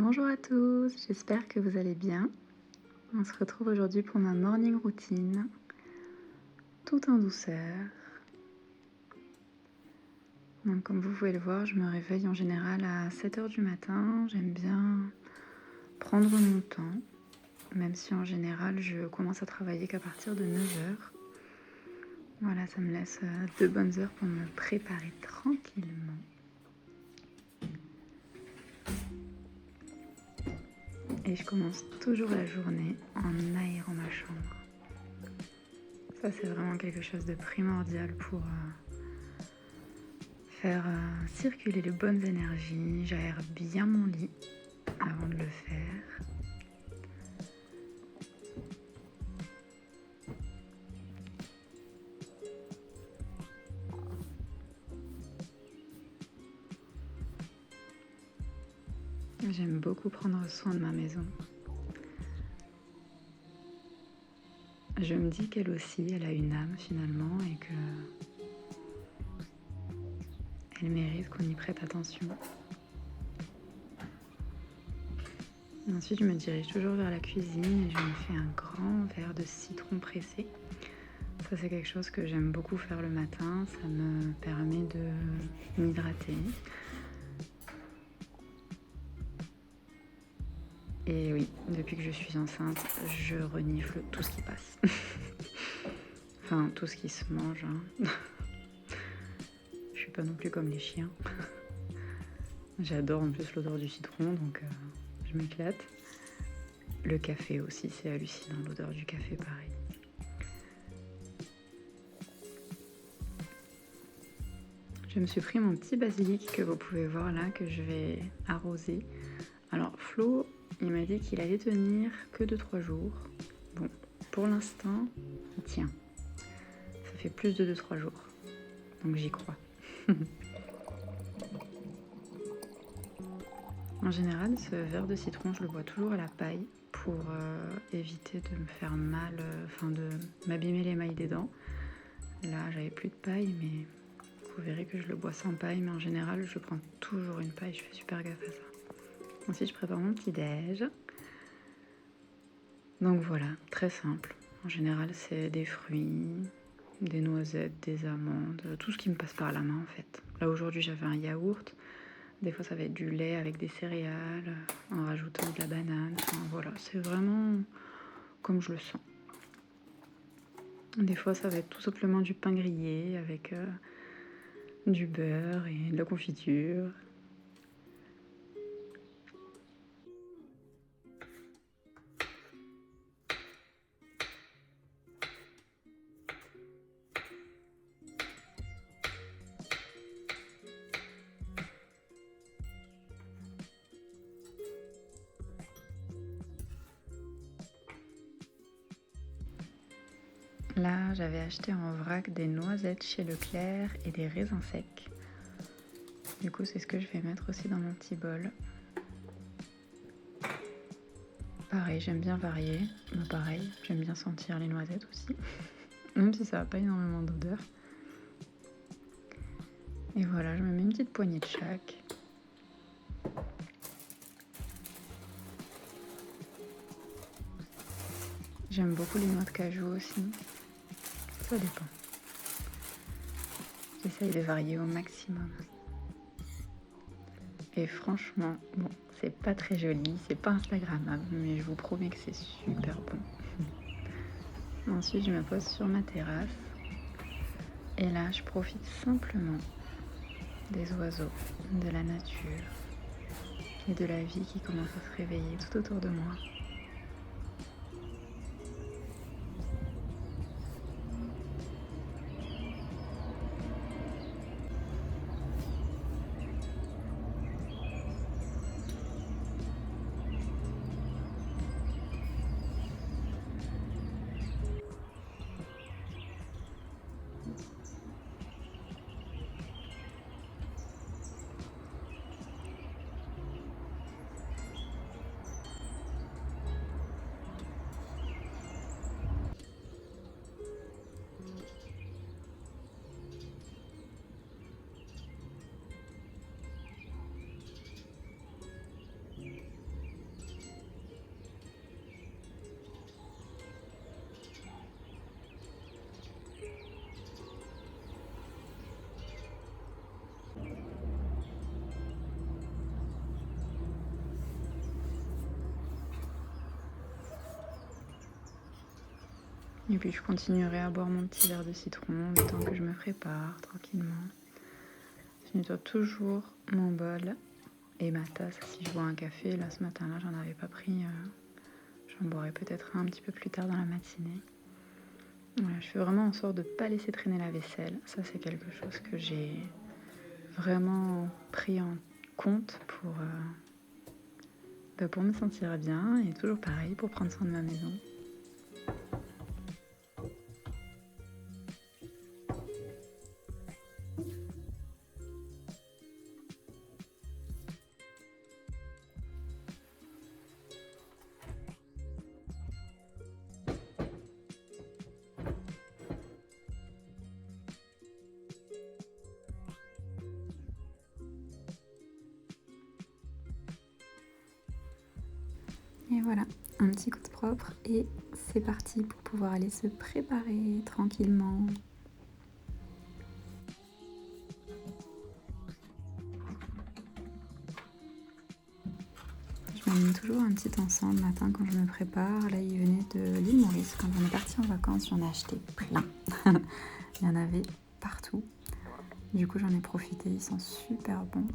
Bonjour à tous, j'espère que vous allez bien. On se retrouve aujourd'hui pour ma morning routine, tout en douceur. Donc comme vous pouvez le voir, je me réveille en général à 7 h du matin. J'aime bien prendre mon temps, même si en général je commence à travailler qu'à partir de 9 h. Voilà, ça me laisse 2 bonnes heures pour me préparer tranquillement. Et je commence toujours la journée en aérant ma chambre. Ça, c'est vraiment quelque chose de primordial pour faire circuler les bonnes énergies. J'aère bien mon lit avant de le faire. J'aime beaucoup prendre soin de ma maison. Je me dis qu'elle aussi, elle a une âme finalement et que elle mérite qu'on y prête attention. Et ensuite, je me dirige toujours vers la cuisine et je me fais un grand verre de citron pressé. Ça, c'est quelque chose que j'aime beaucoup faire le matin. Ça me permet de m'hydrater. Et oui, depuis que je suis enceinte, je renifle tout ce qui passe. Enfin, tout ce qui se mange. Je suis pas non plus comme les chiens. J'adore en plus l'odeur du citron, donc je m'éclate. Le café aussi, c'est hallucinant, l'odeur du café, pareil. Je me suis pris mon petit basilic que vous pouvez voir là, que je vais arroser. Alors Flo, il m'a dit qu'il allait tenir que 2-3 jours. Bon, pour l'instant, il tient. Ça fait plus de 2-3 jours, donc j'y crois. En général, ce verre de citron, je le bois toujours à la paille pour éviter de me faire mal, de m'abîmer les mailles des dents. Là, j'avais plus de paille, mais vous verrez que je le bois sans paille. Mais en général, je prends toujours une paille, je fais super gaffe à ça. Ensuite, je prépare mon petit déj. Donc voilà, très simple. En général, c'est des fruits, des noisettes, des amandes, tout ce qui me passe par la main en fait. Là, aujourd'hui, j'avais un yaourt. Des fois, ça va être du lait avec des céréales, en rajoutant de la banane. Enfin, voilà, c'est vraiment comme je le sens. Des fois, ça va être tout simplement du pain grillé avec du beurre et de la confiture. Là, j'avais acheté en vrac des noisettes chez Leclerc et des raisins secs. Du coup, c'est ce que je vais mettre aussi dans mon petit bol. Pareil, j'aime bien varier. Bon, pareil, j'aime bien sentir les noisettes aussi. Même si ça n'a pas énormément d'odeur. Et voilà, je me mets une petite poignée de chaque. J'aime beaucoup les noix de cajou aussi. Ça dépend. J'essaye de varier au maximum. Et franchement, bon, c'est pas très joli, c'est pas instagrammable, mais je vous promets que c'est super bon. Ensuite, je me pose sur ma terrasse. Et là, je profite simplement des oiseaux, de la nature et de la vie qui commence à se réveiller tout autour de moi. Et puis je continuerai à boire mon petit verre de citron le temps que je me prépare tranquillement. Je nettoie toujours mon bol et ma tasse. Si je bois un café, là ce matin-là, j'en avais pas pris. J'en boirai peut-être un petit peu plus tard dans la matinée. Voilà, je fais vraiment en sorte de ne pas laisser traîner la vaisselle. Ça, c'est quelque chose que j'ai vraiment pris en compte pour me sentir bien. Et toujours pareil, pour prendre soin de ma maison. Et voilà, un petit coup de propre et c'est parti pour pouvoir aller se préparer tranquillement. Je m'allume toujours un petit encens le matin quand je me prépare. Là, il venait de l'île Maurice. Quand on est parti en vacances, j'en ai acheté plein. Il y en avait partout. Du coup, j'en ai profité. Ils sont super bons.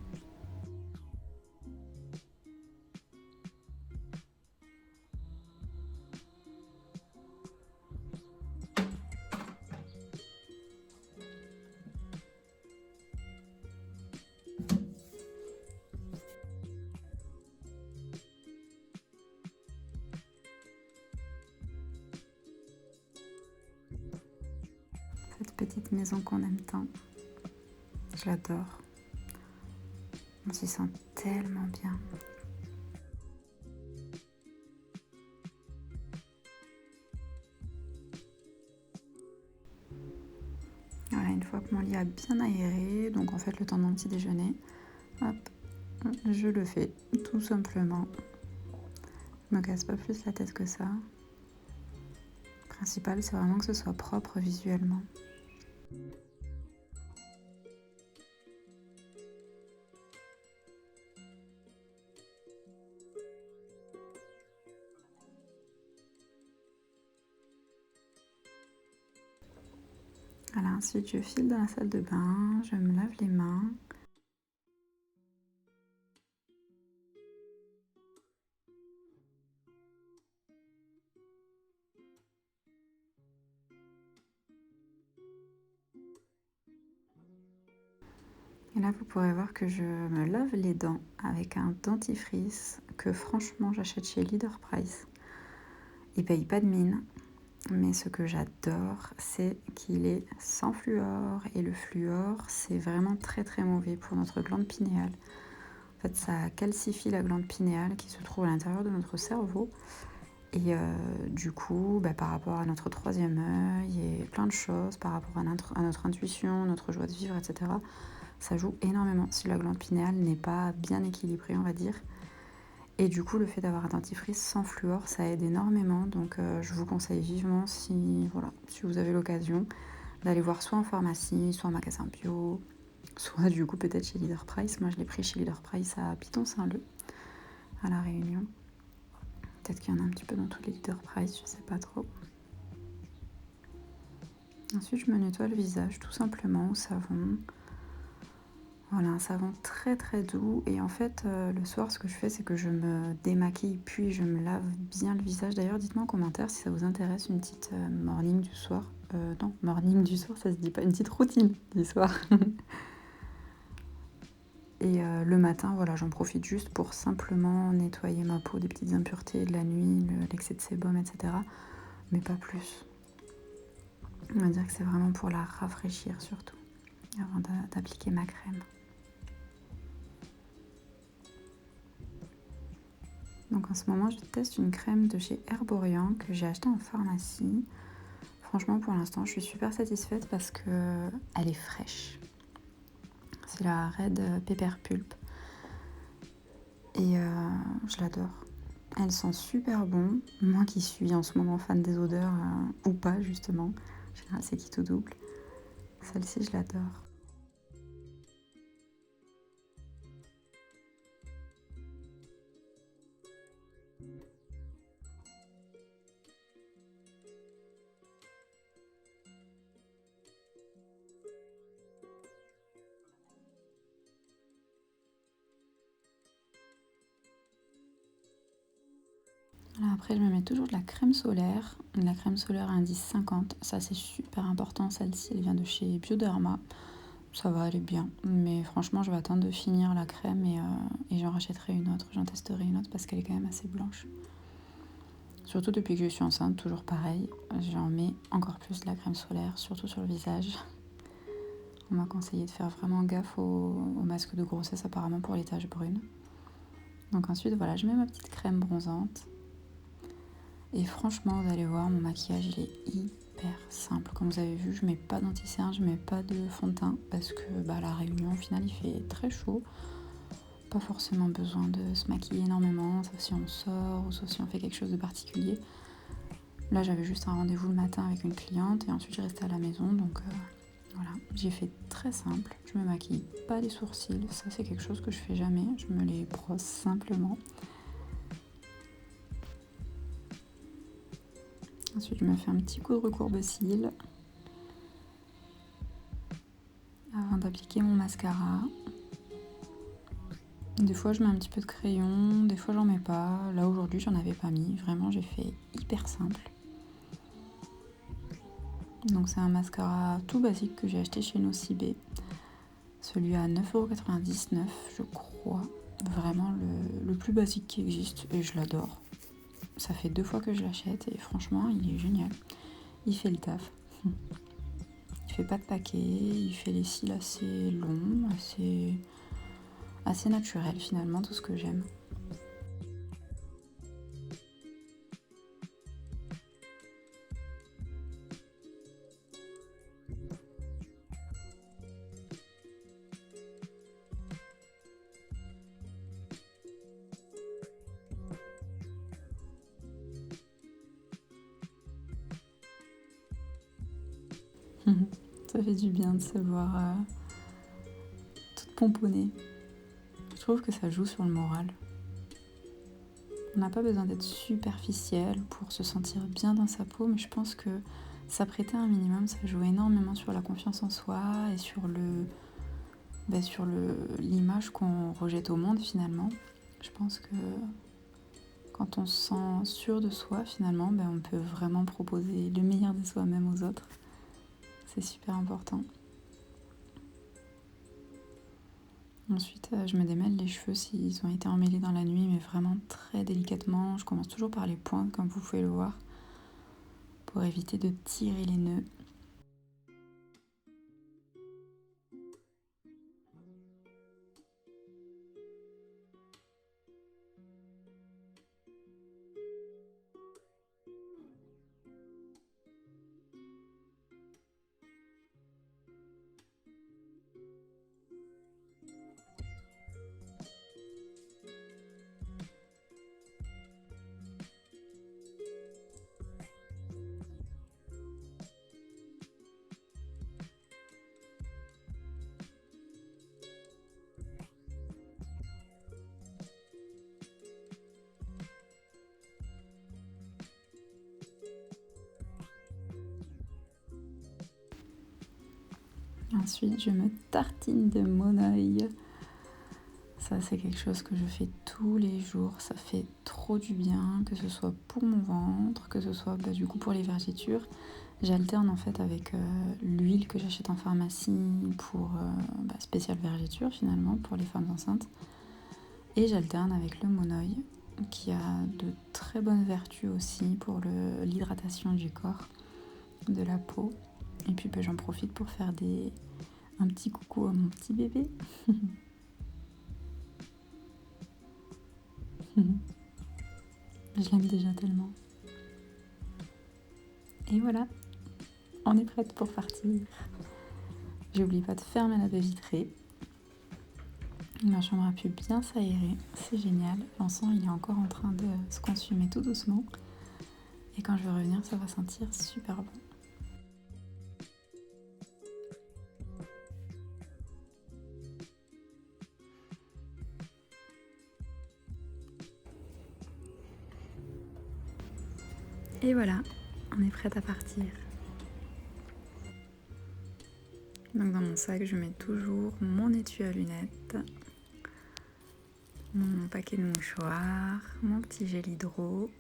Cette petite maison qu'on aime tant. Je l'adore. On s'y sent tellement bien. Voilà, une fois que mon lit a bien aéré, donc en fait le temps de mon petit déjeuner, hop, je le fais tout simplement. Je me casse pas plus la tête que ça. Le principal, c'est vraiment que ce soit propre visuellement. Voilà, ensuite je file dans la salle de bain, je me lave les mains. Et là, vous pourrez voir que je me lave les dents avec un dentifrice que franchement j'achète chez Leader Price. Il paye pas de mine, mais ce que j'adore, c'est qu'il est sans fluor. Et le fluor, c'est vraiment très très mauvais pour notre glande pinéale. En fait, ça calcifie la glande pinéale qui se trouve à l'intérieur de notre cerveau. Et du coup, par rapport à notre troisième œil et plein de choses, par rapport à notre intuition, notre joie de vivre, etc., ça joue énormément si la glande pinéale n'est pas bien équilibrée, on va dire. Et du coup, le fait d'avoir un dentifrice sans fluor, ça aide énormément. Donc, je vous conseille vivement, si vous avez l'occasion, d'aller voir soit en pharmacie, soit en magasin bio, soit du coup peut-être chez Leader Price. Moi, je l'ai pris chez Leader Price à Piton-Saint-Leu, à La Réunion. Peut-être qu'il y en a un petit peu dans tous les Leader Price, je sais pas trop. Ensuite, je me nettoie le visage tout simplement au savon. Voilà, un savon très très doux. Et en fait, le soir, ce que je fais, c'est que je me démaquille, puis je me lave bien le visage. D'ailleurs, dites-moi en commentaire si ça vous intéresse une petite morning du soir. Non, morning du soir, ça se dit pas. Une petite routine du soir. Et le matin, voilà, j'en profite juste pour simplement nettoyer ma peau des petites impuretés de la nuit, l'excès de sébum, etc. Mais pas plus. On va dire que c'est vraiment pour la rafraîchir surtout, avant d'appliquer ma crème. Donc en ce moment, je teste une crème de chez Herborian que j'ai achetée en pharmacie. Franchement, pour l'instant, je suis super satisfaite parce qu'elle est fraîche. C'est la Red Pepper Pulp. Et je l'adore. Elle sent super bon. Moi qui suis en ce moment fan des odeurs, ou pas justement. En général, c'est qui tout double. Celle-ci, je l'adore. Voilà, après, je me mets toujours de la crème solaire. La crème solaire à indice 50. Ça, c'est super important. Celle-ci, elle vient de chez Bioderma. Ça va, elle est bien. Mais franchement, je vais attendre de finir la crème et j'en rachèterai une autre. J'en testerai une autre parce qu'elle est quand même assez blanche. Surtout depuis que je suis enceinte, toujours pareil. J'en mets encore plus de la crème solaire, surtout sur le visage. On m'a conseillé de faire vraiment gaffe au masque de grossesse apparemment pour les taches brunes. Donc ensuite, voilà, je mets ma petite crème bronzante. Et franchement, vous allez voir, mon maquillage, il est hyper simple. Comme vous avez vu, je mets pas d'anti-cerne, je mets pas de fond de teint parce que la réunion, au final, il fait très chaud. Pas forcément besoin de se maquiller énormément, sauf si on sort ou sauf si on fait quelque chose de particulier. Là, j'avais juste un rendez-vous le matin avec une cliente et ensuite, je restais à la maison. Donc voilà, j'ai fait très simple. Je me maquille pas les sourcils. Ça, c'est quelque chose que je fais jamais. Je me les brosse simplement. Ensuite, je me fais un petit coup de recourbe-cils avant d'appliquer mon mascara. Des fois, je mets un petit peu de crayon, des fois, j'en mets pas. Là, aujourd'hui, j'en avais pas mis. Vraiment, j'ai fait hyper simple. Donc, c'est un mascara tout basique que j'ai acheté chez Nocibé. Celui à 9,99 €, je crois. Vraiment le plus basique qui existe et je l'adore. Ça fait 2 fois que je l'achète et franchement, il est génial. Il fait le taf. Il fait pas de paquet, il fait les cils assez longs, assez naturel finalement, tout ce que j'aime. Ça fait du bien de se voir toute pomponnée. Je trouve que ça joue sur le moral. On n'a pas besoin d'être superficiel pour se sentir bien dans sa peau, mais je pense que s'apprêter un minimum, ça joue énormément sur la confiance en soi et sur l'image qu'on rejette au monde finalement. Je pense que quand on se sent sûr de soi finalement, on peut vraiment proposer le meilleur de soi-même aux autres. C'est super important. Ensuite, je me démêle les cheveux s'ils ont été emmêlés dans la nuit, mais vraiment très délicatement. Je commence toujours par les pointes, comme vous pouvez le voir, pour éviter de tirer les nœuds. Ensuite, je me tartine de monoeil. Ça, c'est quelque chose que je fais tous les jours. Ça fait trop du bien, que ce soit pour mon ventre, que ce soit du coup pour les vergetures. J'alterne en fait avec l'huile que j'achète en pharmacie pour spéciale vergeture finalement pour les femmes enceintes. Et j'alterne avec le monoeil qui a de très bonnes vertus aussi pour l'hydratation du corps, de la peau. Et puis j'en profite pour faire un petit coucou à mon petit bébé. Je l'aime déjà tellement. Et voilà, on est prête pour partir. J'oublie pas de fermer la baie vitrée. Ma chambre a pu bien s'aérer, c'est génial. L'encens, il est encore en train de se consumer tout doucement. Et quand je vais revenir, ça va sentir super bon. Et voilà, on est prête à partir. Donc dans mon sac, je mets toujours mon étui à lunettes, mon paquet de mouchoirs, mon petit gel hydro,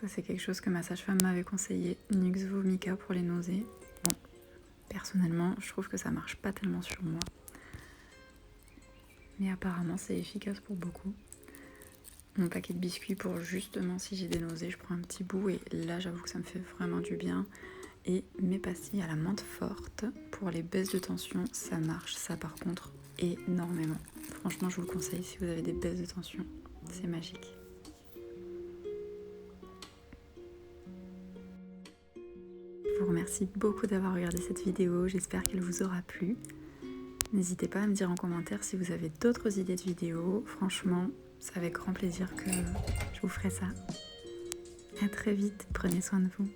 Ça, c'est quelque chose que ma sage-femme m'avait conseillé, Nux vomica pour les nausées. Bon, personnellement, je trouve que ça marche pas tellement sur moi. Mais apparemment, c'est efficace pour beaucoup. Mon paquet de biscuits pour justement si j'ai des nausées, je prends un petit bout et là, j'avoue que ça me fait vraiment du bien. Et mes pastilles à la menthe forte pour les baisses de tension, ça marche, ça par contre, énormément. Franchement, je vous le conseille si vous avez des baisses de tension, c'est magique. Je vous remercie beaucoup d'avoir regardé cette vidéo, j'espère qu'elle vous aura plu. N'hésitez pas à me dire en commentaire si vous avez d'autres idées de vidéos. Franchement, c'est avec grand plaisir que je vous ferai ça. À très vite, prenez soin de vous.